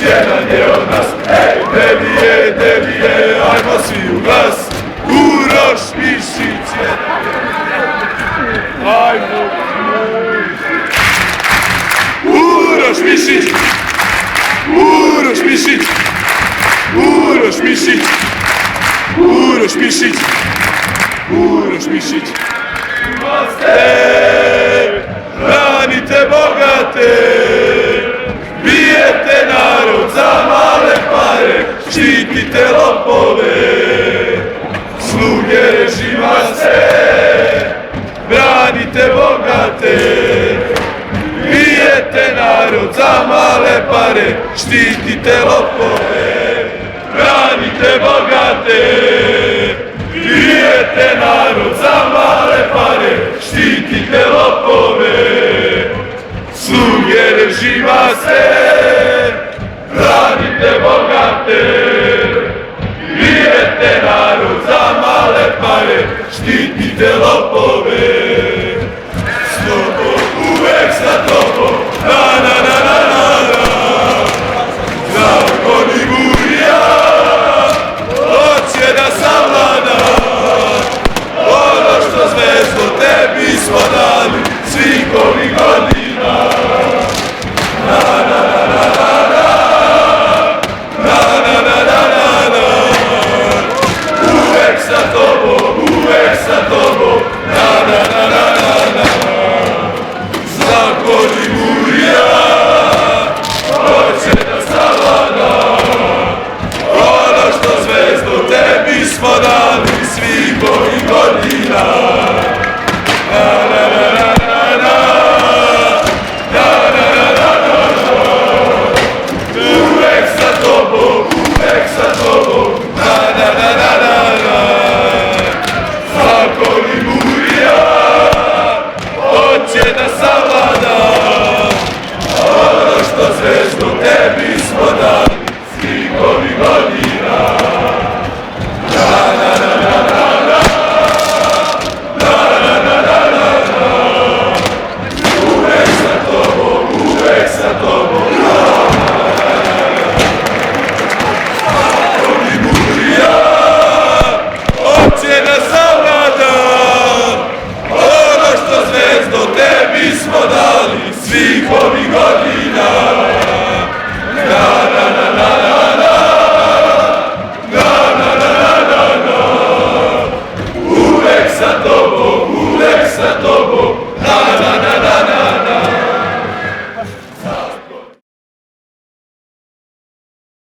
jedan je od nas. Ej, Delije, ajmo svi u glas. Uroš Mišić jedan je od nas. Ajmo. Uroš Mišić. Uroš Mišić. Uroš Mišić. Uroš Mišić. Uroš Mišić. Branite bogate, bijete narod za male pare, štitite lopove, sluge režima ste. Branite bogate, bijete narod za male pare, štitite lopove, branite bogate.